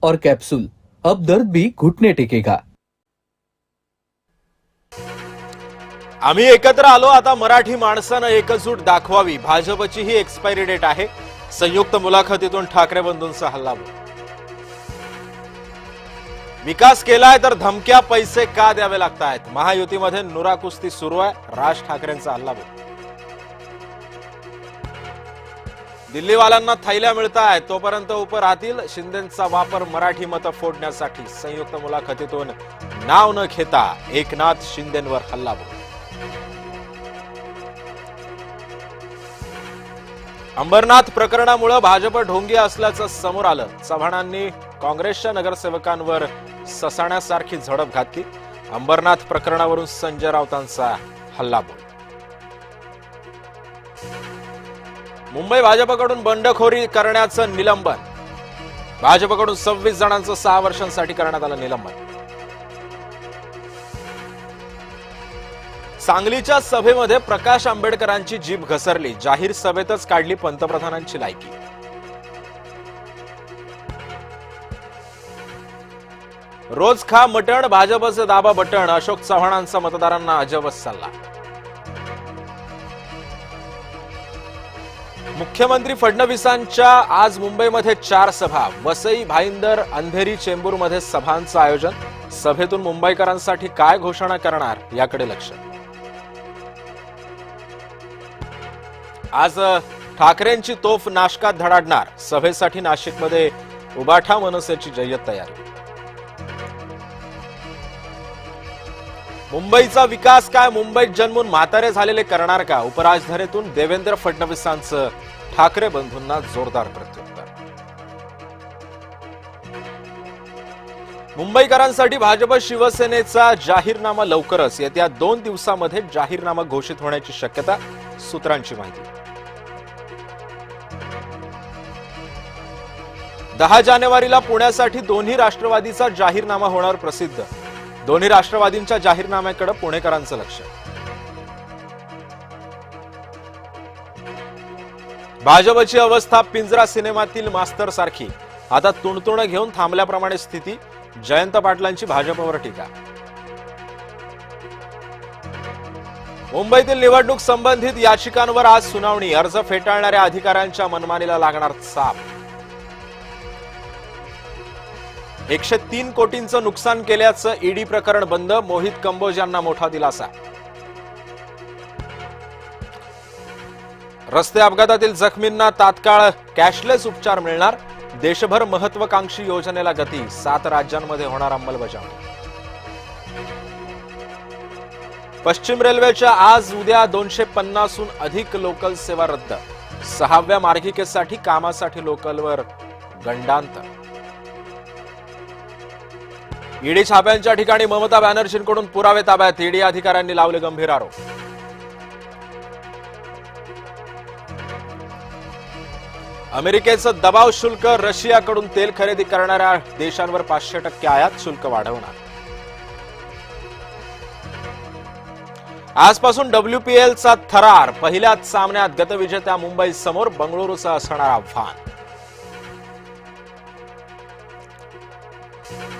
और कैप्सूल, अब दर्द भी घुटने टेकेगा। आम्ही एकत्र आलो, आता मराठी माणसानं एकजूट दाखवावी। भाजपची ही एक्सपायरी डेट आहे। संयुक्त मुलाखतीतून ठाकरे बंधूंचा हल्लाबोल। विकास केलाय तर धमक्या पैसे का द्यावे लागतायत? महायुतीमध्ये नुरा कुस्ती सुरू आहे। राज ठाकरेंचा हल्लाबोल। दिल्लीवाल्यांना थैल्या मिळतायत तोपर्यंत उपर राहतील। शिंदेंचा वापर मराठी मतं फोडण्यासाठी। संयुक्त मुलाखतीतून नाव न घेता एकनाथ शिंदेंवर हल्लाबोल। अंबरनाथ प्रकरणामुळे भाजप ढोंगी असल्याचं समोर आलं। चव्हाणांनी काँग्रेसच्या नगरसेवकांवर ससाण्यासारखी झडप घातली। अंबरनाथ प्रकरणावरून संजय राऊतांचा हल्लाबोल। मुंबई भाजपकडून बंडखोरी करण्याचं निलंबन। भाजपकडून 26 जणांचं 6 वर्षांसाठी करण्यात आलं निलंबन। सांगलीच्या सभेमध्ये प्रकाश आंबेडकरांची जीभ घसरली। जाहीर सभेतच काढली पंतप्रधानांची लायकी। रोज खा मटण, भाजपचे दाबा बटण। अशोक चव्हाणांचा मतदारांना अजब सल्ला। मुख्यमंत्री फडणवीसांच्या आज मुंबईमध्ये 4 सभा। वसई, भाईंदर, अंधेरी, चेंबूरमध्ये सभांचं आयोजन। सभेतून मुंबईकरांसाठी काय घोषणा करणार याकडे लक्ष। आज ठाकरेंची तोफ नाशकात धडाडणार। सभेसाठी नाशिकमध्ये उबाठा मनसेची जय्यत तयारी। मुंबईचा विकास काय? मुंबईत जन्मून म्हातारे झालेले करणार का? उपराजधानीतून देवेंद्र फडणवीसांचं ठाकरे बंधूंना जोरदार प्रत्युत्तर। मुंबईकरांसाठी भाजप शिवसेनेचा जाहीरनामा लवकरच। येत्या 2 दिवसांमध्ये जाहीरनामा घोषित होण्याची शक्यता, सूत्रांची माहिती। 10 जानेवारीला पुण्यासाठी दोन्ही राष्ट्रवादीचा जाहीरनामा होणार प्रसिद्ध। दोन्ही राष्ट्रवादींच्या जाहीरनाम्याकडे पुणेकरांचं लक्ष। भाजपची अवस्था पिंजरा सिनेमातील मास्तर सारखी। आता तुणतुण घेऊन थांबल्याप्रमाणे स्थिती। जयंत पाटलांची भाजपवर टीका। मुंबईतील निवडणूक संबंधित याचिकांवर आज सुनावणी। अर्ज फेटाळणाऱ्या अधिकाऱ्यांच्या मनमानीला लागणार चाप। 103 कोटींचं नुकसान केल्याचं ईडी प्रकरण बंद। मोहित कंबोज यांना मोठा दिलासा। रस्ते अपघातातील जखमींना तात्काळ कॅशलेस उपचार मिळणार। देशभर महत्वाकांक्षी योजनेला गती। 7 राज्यांमध्ये होणार अंमलबजावणी। पश्चिम रेल्वेच्या आज उद्या 250हून अधिक लोकल सेवा रद्द। 6व्या मार्गिकेसाठी कामासाठी लोकलवर गंडांतर। ईडी छाप्यांच्या ठिकाणी ममता बॅनर्जींकडून पुरावे ताब्यात। ईडी अधिकाऱ्यांनी लावले गंभीर आरोप। अमेरिकेचं दबाव शुल्क। रशियाकडून तेल खरेदी करणाऱ्या देशांवर 500% आयात शुल्क वाढवणार। आजपासून WPLचा थरार। पहिल्याच सामन्यात गतविजेत्या मुंबई समोर बंगळुरूचं असणार आव्हान।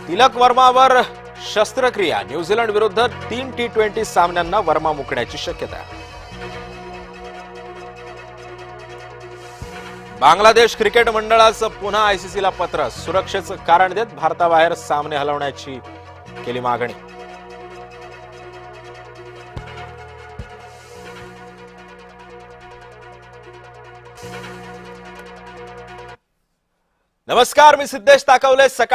तिलक वर्मावर शस्त्रक्रिया। न्यूझीलंड विरुद्ध 3 T20 सामन्यांना वर्मा मुकण्याची शक्यता। बांगलादेश क्रिकेट मंडळाचं पुन्हा आयसीसीला पत्र। सुरक्षेचं कारण देत भारताबाहेर सामने हलवण्याची केली मागणी। नमस्कार, मी सिद्धेश ताकवले।